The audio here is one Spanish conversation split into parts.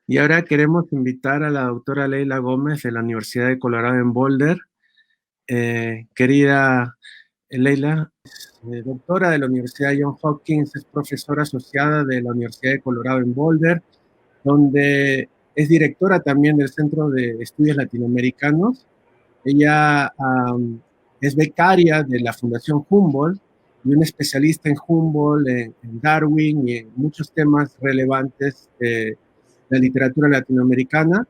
Y ahora queremos invitar a la doctora Leila Gómez de la Universidad de Colorado en Boulder. Querida Leila, doctora de la Universidad Johns Hopkins, es profesora asociada de la Universidad de Colorado en Boulder, donde es directora también del Centro de Estudios Latinoamericanos. Ella es becaria de la Fundación Humboldt y una especialista en Humboldt, en Darwin y en muchos temas relevantes de la literatura latinoamericana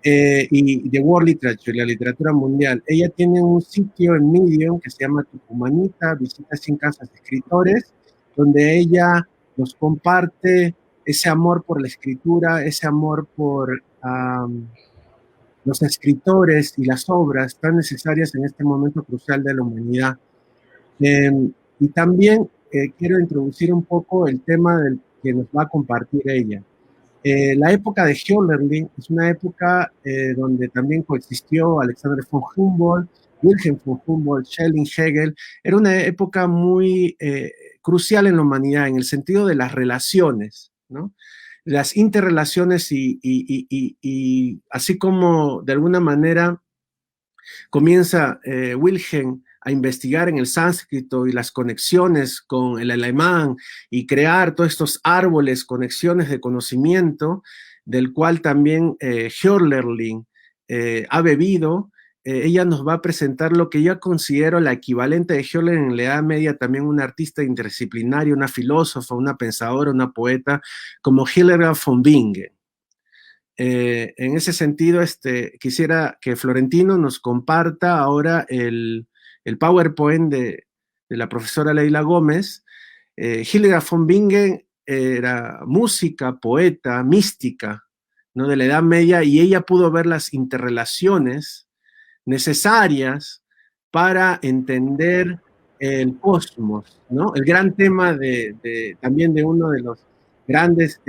y de World Literature, la literatura mundial. Ella tiene un sitio en Medium que se llama Tucumanita, Visitas sin Casas de Escritores, donde ella nos comparte ese amor por la escritura, ese amor por los escritores y las obras tan necesarias en este momento crucial de la humanidad. Eh, y también quiero introducir un poco el tema del que nos va a compartir ella. La época de Hölderlin es una época donde también coexistió Alexander von Humboldt, Wilhelm von Humboldt, Schelling, Hegel. Era una época muy crucial en la humanidad en el sentido de las relaciones, ¿no? Las interrelaciones y así como de alguna manera comienza Wilhelm a investigar en el sánscrito y las conexiones con el alemán y crear todos estos árboles, conexiones de conocimiento, del cual también Hölderlin ha bebido. Ella nos va a presentar lo que yo considero la equivalente de Hölderlin en la Edad Media, también una artista interdisciplinaria, una filósofa, una pensadora, una poeta, como Hildegard von Bingen. En ese sentido, quisiera que Florentino nos comparta ahora el PowerPoint de la profesora Leila Gómez. Hildegard von Bingen era música, poeta, mística, ¿no? De la Edad Media, y ella pudo ver las interrelaciones necesarias para entender el cosmos, ¿no? El gran tema también de uno de los grandes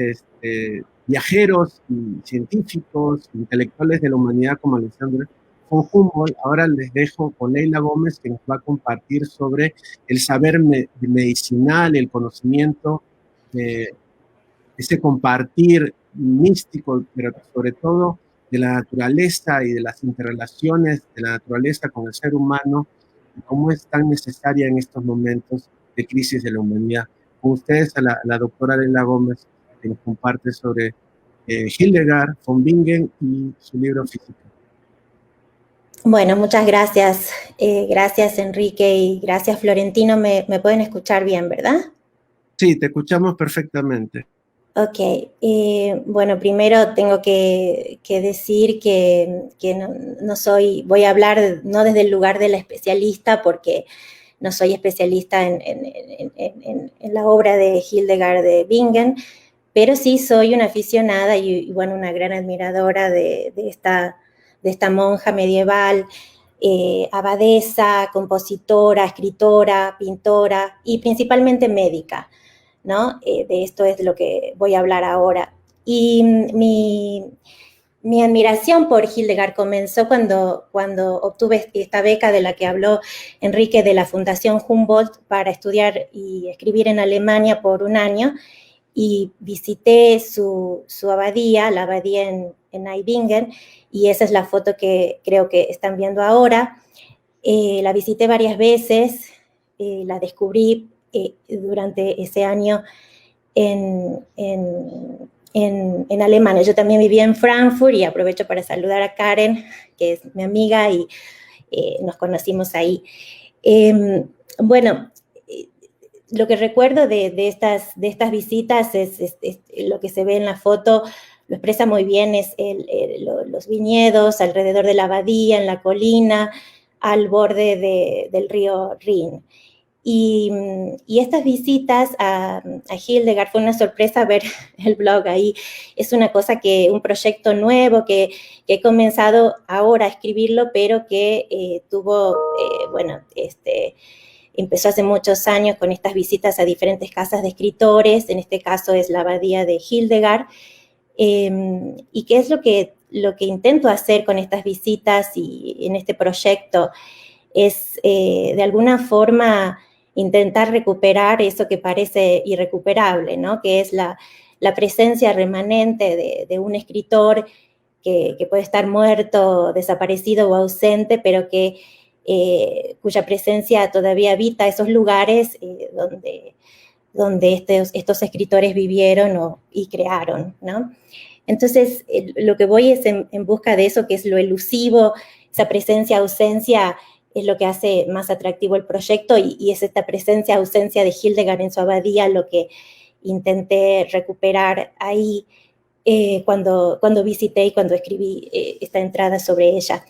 viajeros y científicos, intelectuales de la humanidad como Alexander von Humboldt. Ahora les dejo con Leila Gómez, que nos va a compartir sobre el saber medicinal, el conocimiento, ese compartir místico, pero sobre todo de la naturaleza y de las interrelaciones de la naturaleza con el ser humano, y cómo es tan necesaria en estos momentos de crisis de la humanidad. Con ustedes a la doctora Leila Gómez, que nos comparte sobre Hildegard von Bingen y su libro Física. Bueno, muchas gracias. Gracias, Enrique, y gracias, Florentino. Me pueden escuchar bien, ¿verdad? Sí, te escuchamos perfectamente. Ok. Bueno, primero tengo que decir que no soy, voy a hablar no desde el lugar de la especialista, porque no soy especialista en la obra de Hildegard de Bingen, pero sí soy una aficionada y bueno, una gran admiradora de esta monja medieval, abadesa, compositora, escritora, pintora y principalmente médica, ¿no? De esto es de lo que voy a hablar ahora. Y mi admiración por Hildegard comenzó cuando obtuve esta beca de la que habló Enrique, de la Fundación Humboldt, para estudiar y escribir en Alemania por un año, y visité su abadía, la abadía en Eibingen, y esa es la foto que creo que están viendo ahora. La visité varias veces, la descubrí durante ese año en Alemania. Yo también vivía en Frankfurt y aprovecho para saludar a Karen, que es mi amiga, y nos conocimos ahí. Bueno, lo que recuerdo de estas visitas es lo que se ve en la foto, lo expresa muy bien, es los viñedos alrededor de la abadía, en la colina, al borde del río Rin. Y estas visitas a Hildegard fue una sorpresa ver el blog ahí. Es una cosa un proyecto nuevo que he comenzado ahora a escribirlo, pero que bueno, empezó hace muchos años con estas visitas a diferentes casas de escritores. En este caso es la abadía de Hildegard. ¿Y qué es lo que intento hacer con estas visitas y en este proyecto? Es de alguna forma intentar recuperar eso que parece irrecuperable, ¿no? Que es la la presencia remanente de un escritor que puede estar muerto, desaparecido o ausente, pero cuya presencia todavía habita esos lugares donde estos escritores vivieron y crearon, ¿no? Entonces, lo que voy es en busca de eso, que es lo elusivo, esa presencia-ausencia es lo que hace más atractivo el proyecto, y es esta presencia-ausencia de Hildegard en su abadía lo que intenté recuperar ahí cuando visité y cuando escribí esta entrada sobre ella.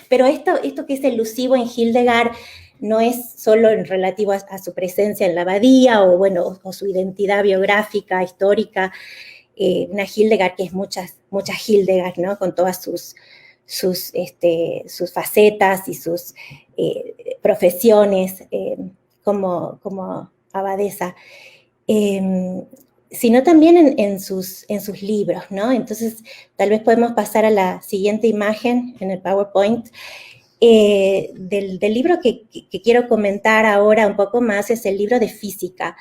Pero esto que es elusivo en Hildegard no es solo en relativo a su presencia en la abadía o su identidad biográfica, histórica, una Hildegard que es muchas Hildegard, ¿no? Con todas sus facetas y sus profesiones como abadesa, sino también en sus libros, ¿no? Entonces, tal vez podemos pasar a la siguiente imagen en el PowerPoint. Del libro que quiero comentar ahora un poco más es el libro de física.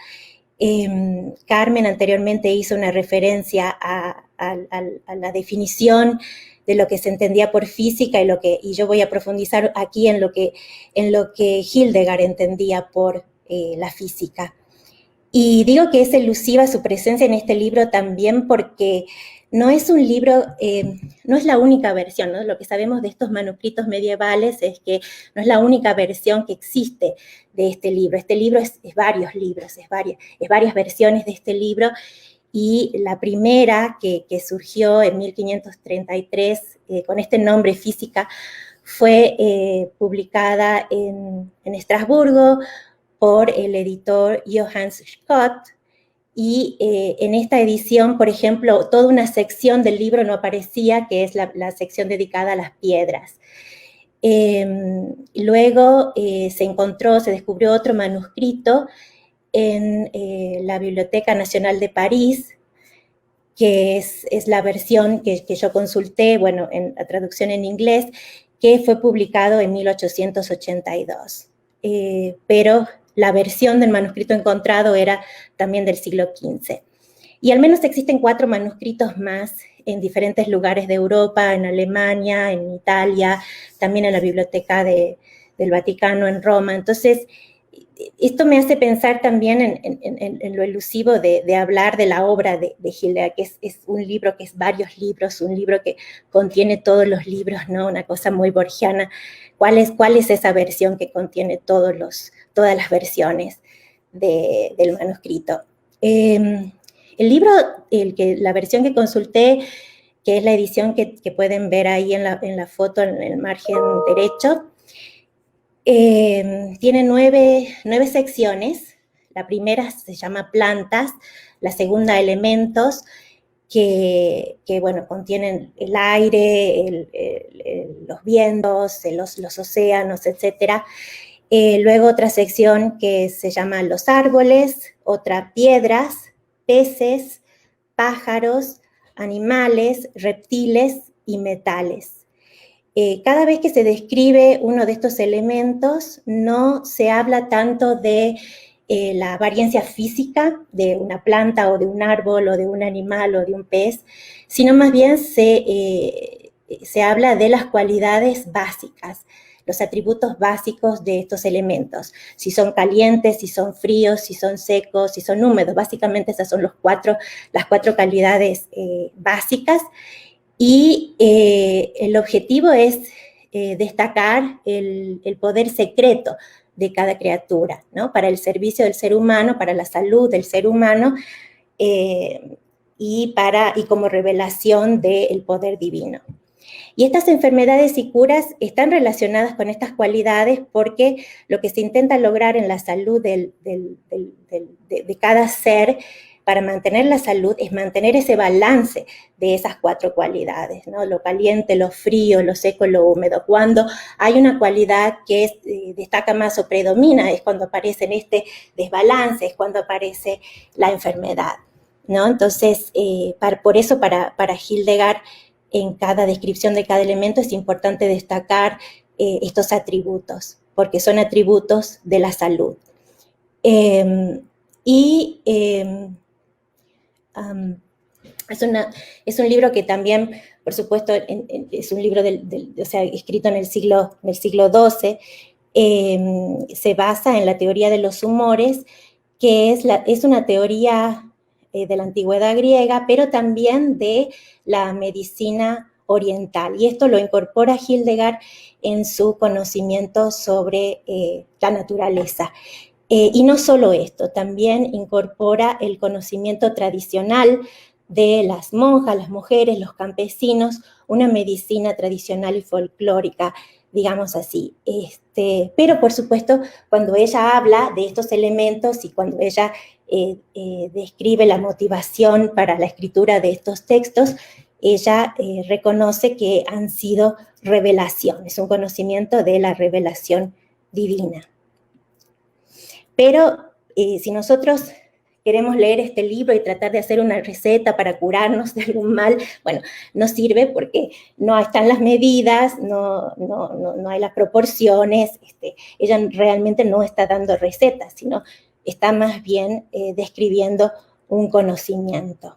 Carmen anteriormente hizo una referencia a la definición de lo que se entendía por física y yo voy a profundizar aquí en lo que Hildegard entendía por la física. Y digo que es elusiva su presencia en este libro también porque no es un libro, no es la única versión, ¿no? Lo que sabemos de estos manuscritos medievales es que no es la única versión que existe de este libro. Este libro es varios libros, es varias versiones de este libro, y la primera que surgió en 1533 con este nombre Física fue publicada en Estrasburgo por el editor Johannes Scott, y en esta edición, por ejemplo, toda una sección del libro no aparecía, que es la sección dedicada a las piedras. Luego se descubrió otro manuscrito en la Biblioteca Nacional de París, que es la versión que yo consulté, bueno, en la traducción en inglés, que fue publicado en 1882. Pero la versión del manuscrito encontrado era también del siglo XV. Y al menos existen 4 manuscritos más en diferentes lugares de Europa, en Alemania, en Italia, también en la Biblioteca del Vaticano en Roma. Entonces, esto me hace pensar también en lo elusivo de hablar de la obra de Hildegard, que es un libro que es varios libros, un libro que contiene todos los libros, ¿no? Una cosa muy borgiana. ¿Cuál es esa versión que contiene todas las versiones del manuscrito? El libro, la versión que consulté, que es la edición que pueden ver ahí en la foto en el margen derecho, tiene 9 secciones. La primera se llama Plantas, la segunda Elementos, que bueno, contienen el aire, los vientos, los océanos, etc. Luego otra sección que se llama Los árboles, otra Piedras, peces, pájaros, animales, reptiles y metales. Cada vez que se describe uno de estos elementos, no se habla tanto de la apariencia física de una planta o de un árbol o de un animal o de un pez, sino más bien se habla de las cualidades básicas, los atributos básicos de estos elementos, si son calientes, si son fríos, si son secos, si son húmedos. Básicamente esas son las 4 calidades básicas. Y el objetivo es destacar el poder secreto de cada criatura, ¿no? Para el servicio del ser humano, para la salud del ser humano, y como revelación del poder divino. Y estas enfermedades y curas están relacionadas con estas cualidades porque lo que se intenta lograr en la salud de cada ser para mantener la salud es mantener ese balance de esas 4 cualidades, ¿no? Lo caliente, lo frío, lo seco, lo húmedo. Cuando hay una cualidad que destaca más o predomina, es cuando aparece en este desbalance, es cuando aparece la enfermedad, ¿no? Entonces, por eso para Hildegard, en cada descripción de cada elemento es importante destacar estos atributos, porque son atributos de la salud. Es un libro que también, por supuesto, es un libro o sea, escrito en el siglo XII, se basa en la teoría de los humores, que es una teoría de la antigüedad griega, pero también de la medicina oriental. Y esto lo incorpora Hildegard en su conocimiento sobre la naturaleza. Y no solo esto, también incorpora el conocimiento tradicional de las monjas, las mujeres, los campesinos, una medicina tradicional y folclórica, digamos así. Pero, por supuesto, cuando ella habla de estos elementos y cuando ella describe la motivación para la escritura de estos textos, ella reconoce que han sido revelaciones, un conocimiento de la revelación divina. Pero si nosotros queremos leer este libro y tratar de hacer una receta para curarnos de algún mal, bueno, no sirve porque no están las medidas, no hay las proporciones, ella realmente no está dando recetas, sino está más bien describiendo un conocimiento.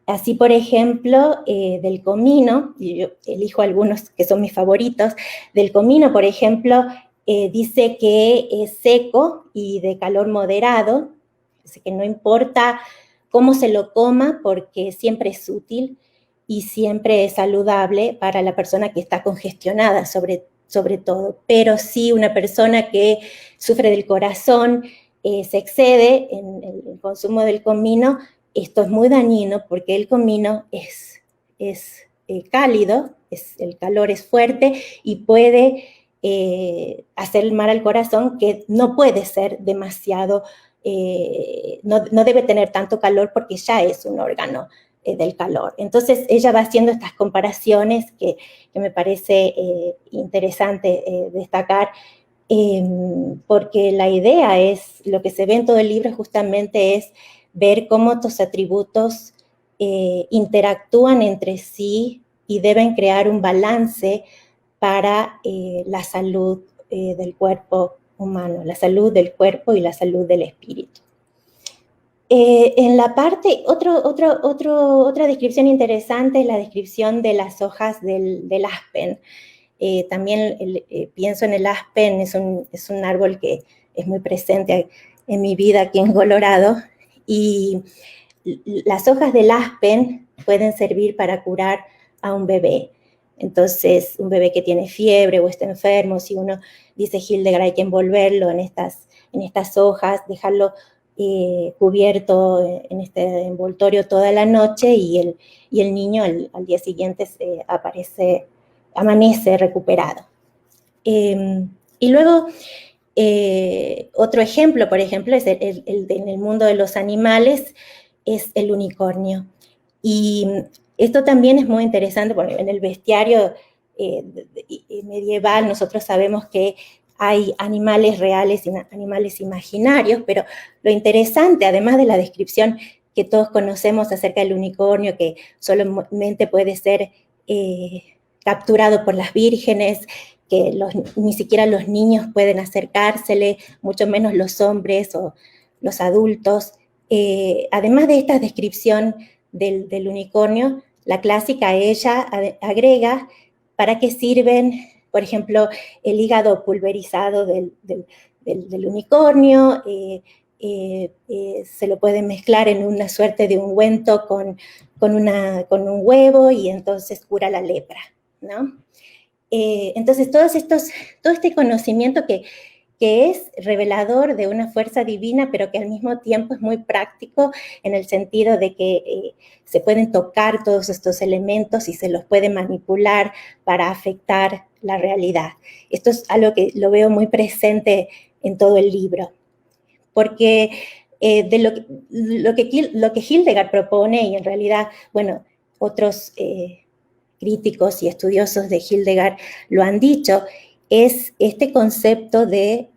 Así, por ejemplo, del comino, y yo elijo algunos que son mis favoritos, del comino, por ejemplo, dice que es seco y de calor moderado, así que no importa cómo se lo coma porque siempre es útil y siempre es saludable para la persona que está congestionada, sobre todo. Pero si una persona que sufre del corazón se excede en el consumo del comino, esto es muy dañino porque el comino es cálido, el calor es fuerte y puede hacer mal al corazón, que no puede ser demasiado, no debe tener tanto calor porque ya es un órgano del calor. Entonces ella va haciendo estas comparaciones que me parece interesante destacar, porque la idea es, lo que se ve en todo el libro justamente es ver cómo estos atributos interactúan entre sí y deben crear un balance para la salud del cuerpo humano, la salud del cuerpo y la salud del espíritu. En la parte, otra descripción interesante es la descripción de las hojas del aspen. También pienso en el aspen, es un árbol que es muy presente en mi vida aquí en Colorado, y las hojas del aspen pueden servir para curar a un bebé. Entonces, un bebé que tiene fiebre o está enfermo, si uno dice Hildegard, hay que envolverlo en estas hojas, dejarlo cubierto en este envoltorio toda la noche y el niño al día siguiente amanece recuperado. Y luego, otro ejemplo, por ejemplo, es en el mundo de los animales, es el unicornio. Y esto también es muy interesante porque en el bestiario medieval nosotros sabemos que hay animales reales y animales imaginarios, pero lo interesante, además de la descripción que todos conocemos acerca del unicornio, que solamente puede ser capturado por las vírgenes, que ni siquiera los niños pueden acercársele, mucho menos los hombres o los adultos. Además de esta descripción del unicornio, la clásica ella agrega para qué sirven, por ejemplo, el hígado pulverizado del unicornio, se lo puede mezclar en una suerte de ungüento con un huevo y entonces cura la lepra, ¿no? Entonces, todo este conocimiento que es revelador de una fuerza divina, pero que al mismo tiempo es muy práctico en el sentido de que se pueden tocar todos estos elementos y se los puede manipular para afectar la realidad. Esto es algo que lo veo muy presente en todo el libro, porque de lo que Hildegard propone, y en realidad, bueno, otros críticos y estudiosos de Hildegard lo han dicho, es este concepto del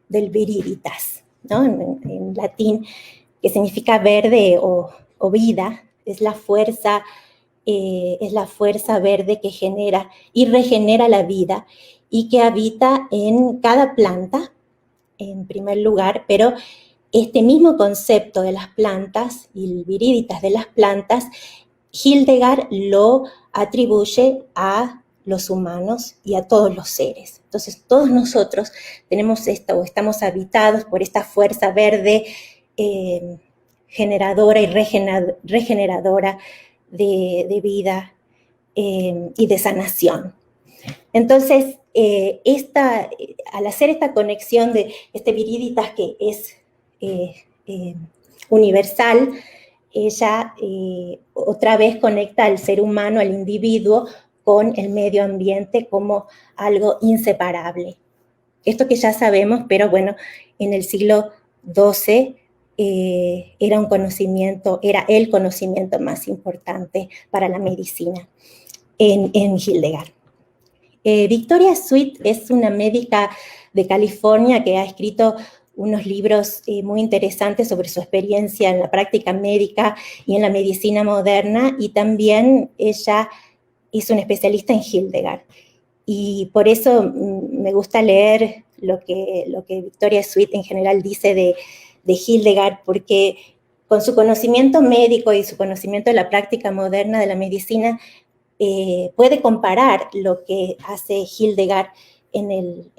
viriditas, ¿no? En latín, que significa verde o vida, es la fuerza verde que genera y regenera la vida y que habita en cada planta, en primer lugar, pero este mismo concepto de las plantas y el viríditas de las plantas, Hildegard lo atribuye a los humanos y a todos los seres. Entonces, todos nosotros tenemos esta, o estamos habitados por esta fuerza verde generadora y regeneradora de vida y de sanación. Entonces, al hacer esta conexión de este viríditas que es universal, ella otra vez conecta al ser humano, al individuo, con el medio ambiente como algo inseparable. Esto que ya sabemos, pero bueno, en el siglo XII era el conocimiento más importante para la medicina en Hildegard. Victoria Sweet es una médica de California que ha escrito unos libros muy interesantes sobre su experiencia en la práctica médica y en la medicina moderna, y también ella es una especialista en Hildegard. Y por eso me gusta leer lo que Victoria Sweet en general dice de Hildegard, porque con su conocimiento médico y su conocimiento de la práctica moderna de la medicina, puede comparar lo que hace Hildegard en el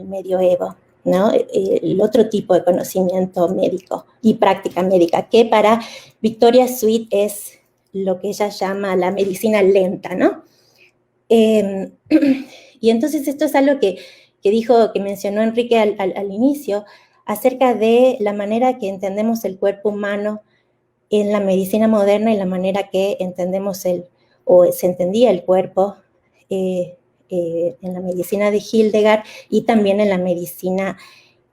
medioevo, ¿no? El otro tipo de conocimiento médico y práctica médica, que para Victoria Sweet es lo que ella llama la medicina lenta, ¿no? Y entonces esto es algo que mencionó Enrique al inicio, acerca de la manera que entendemos el cuerpo humano en la medicina moderna y la manera que entendemos o se entendía el cuerpo en la medicina de Hildegard y también en la medicina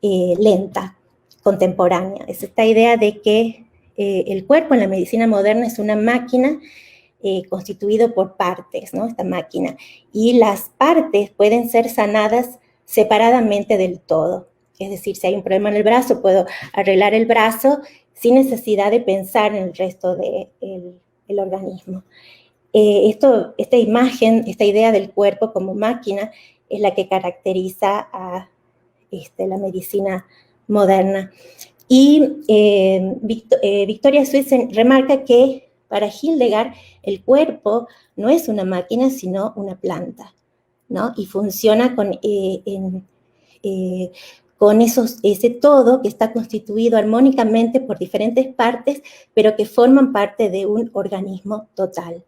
lenta, contemporánea. Es esta idea de que el cuerpo en la medicina moderna es una máquina constituido por partes, ¿no? Esta máquina. Y las partes pueden ser sanadas separadamente del todo. Es decir, si hay un problema en el brazo, puedo arreglar el brazo sin necesidad de pensar en el resto del organismo. Esta imagen, esta idea del cuerpo como máquina es la que caracteriza a la medicina moderna. Y Victoria Sweet remarca que para Hildegard el cuerpo no es una máquina, sino una planta, ¿no? Y funciona con ese todo que está constituido armónicamente por diferentes partes, pero que forman parte de un organismo total.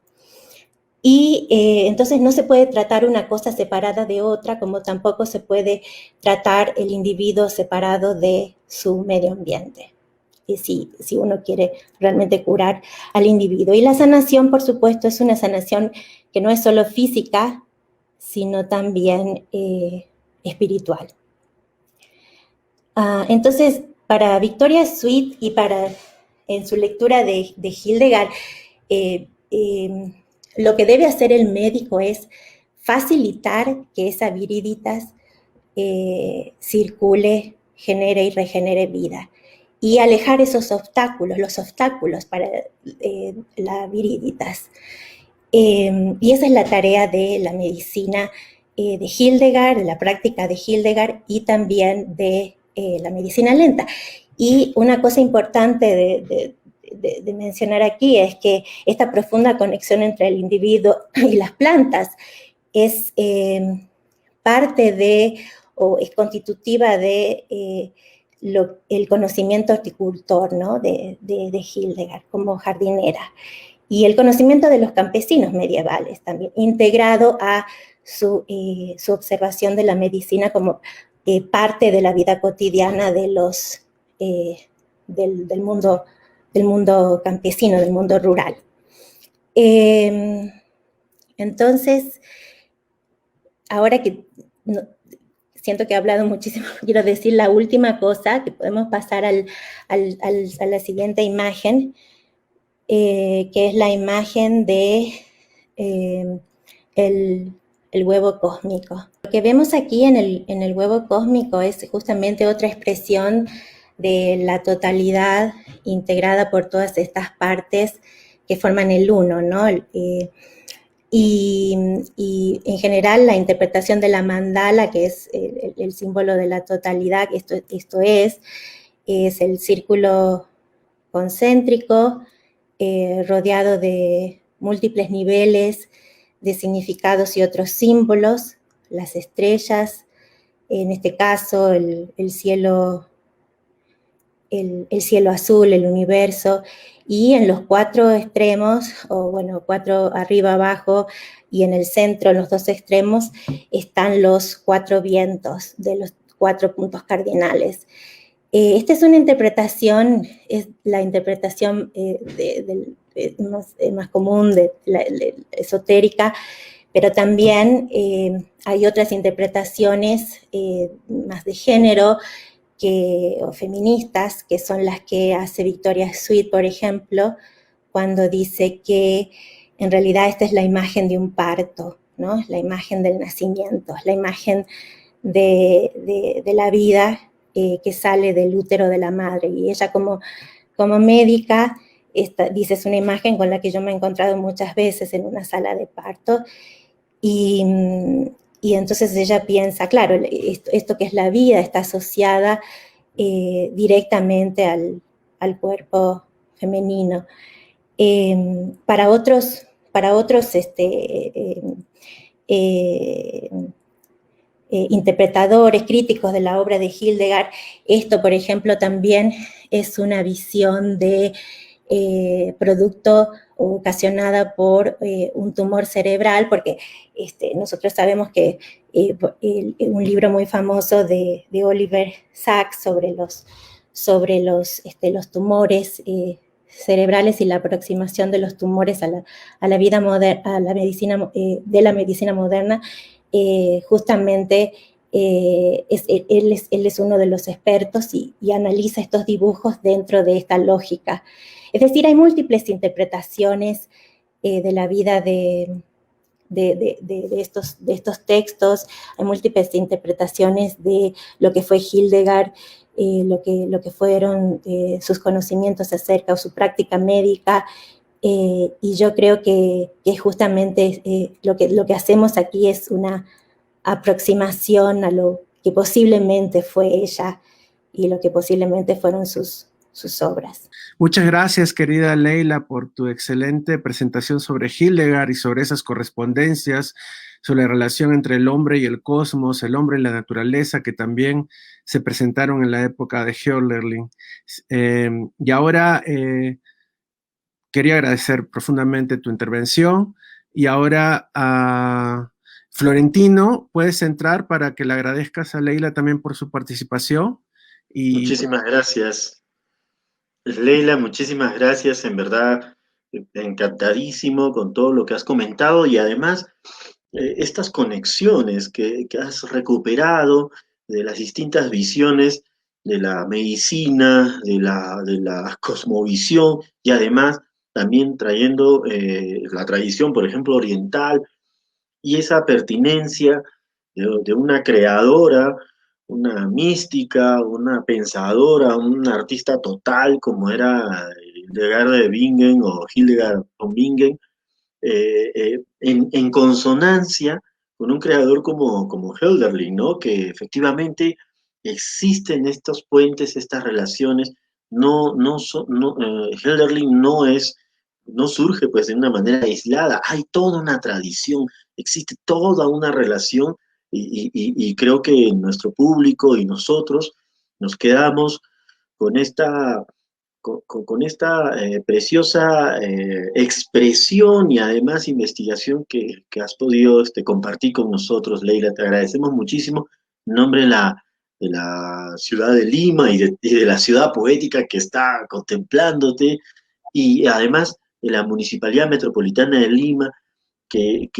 Y entonces no se puede tratar una cosa separada de otra, como tampoco se puede tratar el individuo separado de su medio ambiente, y si uno quiere realmente curar al individuo. Y la sanación, por supuesto, es una sanación que no es solo física, sino también espiritual. Entonces, para Victoria Sweet y en su lectura de Hildegard, lo que debe hacer el médico es facilitar que esa viríditas circule, genere y regenere vida, y alejar esos obstáculos, los obstáculos para la viríditas. Y esa es la tarea de la medicina de Hildegard, de la práctica de Hildegard y también de la medicina lenta. Y una cosa importante de mencionar aquí es que esta profunda conexión entre el individuo y las plantas es parte de, o es constitutiva de el conocimiento horticultor, ¿no? de Hildegard como jardinera, y el conocimiento de los campesinos medievales también, integrado a su observación de la medicina como parte de la vida cotidiana de del mundo campesino, del mundo rural. Entonces, ahora que siento que he hablado muchísimo, quiero decir la última cosa, que podemos pasar a la siguiente imagen, que es la imagen de el huevo cósmico. Lo que vemos aquí en el huevo cósmico es justamente otra expresión de la totalidad integrada por todas estas partes que forman el uno, ¿no? Y en general la interpretación de la mandala, que es el símbolo de la totalidad, esto es, es el círculo concéntrico, rodeado de múltiples niveles de significados y otros símbolos, las estrellas, en este caso el cielo, el cielo azul, el universo, y en los 4 extremos, o bueno, 4 arriba, abajo, y en el centro, en los 2 extremos, están los 4 vientos de los 4 puntos cardinales. Esta es una interpretación, es la interpretación más común, de la esotérica, pero también hay otras interpretaciones más de género, o feministas, que son las que hace Victoria Sweet, por ejemplo, cuando dice que en realidad esta es la imagen de un parto, ¿no? Es la imagen del nacimiento, es la imagen de la vida que sale del útero de la madre. Y ella como médica dice, es una imagen con la que yo me he encontrado muchas veces en una sala de parto, y entonces ella piensa, claro, esto que es la vida está asociada directamente al cuerpo femenino. Para otros interpretadores, críticos de la obra de Hildegard, esto, por ejemplo, también es una visión de producto ocasionada por un tumor cerebral, porque nosotros sabemos que un libro muy famoso de Oliver Sacks sobre los tumores cerebrales y la aproximación de los tumores a la vida moderna, a la medicina, de la medicina moderna, justamente él es uno de los expertos y analiza estos dibujos dentro de esta lógica. Es decir, hay múltiples interpretaciones de la vida de estos textos, hay múltiples interpretaciones de lo que fue Hildegard, lo que fueron sus conocimientos acerca, o su práctica médica, y yo creo que justamente lo que hacemos aquí es una aproximación a lo que posiblemente fue ella y lo que posiblemente fueron sus obras. Muchas gracias, querida Leila, por tu excelente presentación sobre Hildegard y sobre esas correspondencias, sobre la relación entre el hombre y el cosmos, el hombre y la naturaleza, que también se presentaron en la época de Hölderlin. Y ahora quería agradecer profundamente tu intervención. Y ahora, Florentino, puedes entrar para que le agradezcas a Leila también por su participación. Muchísimas gracias, Leila, muchísimas gracias, en verdad, encantadísimo con todo lo que has comentado, y además estas conexiones que has recuperado de las distintas visiones de la medicina, de la cosmovisión, y además también trayendo la tradición, por ejemplo, oriental, y esa pertinencia de una creadora, una mística, una pensadora, una artista total como era Hildegard de Bingen o Hildegard von Bingen, en consonancia con un creador como Hölderlin, ¿no? Que efectivamente existen estos puentes, estas relaciones. Hölderlin no surge pues de una manera aislada, hay toda una tradición, existe toda una relación, y creo que nuestro público y nosotros nos quedamos con esta con esta preciosa expresión y además investigación que has podido compartir con nosotros, Leila. Te agradecemos muchísimo en nombre de la ciudad de Lima y de la ciudad poética que está contemplándote, y además de la Municipalidad Metropolitana de Lima, que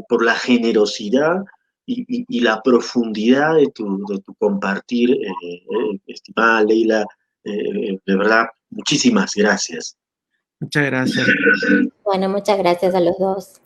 por la generosidad y la profundidad de tu compartir, estimada Leila, de verdad, muchísimas gracias. Muchas gracias. Bueno, muchas gracias a los dos.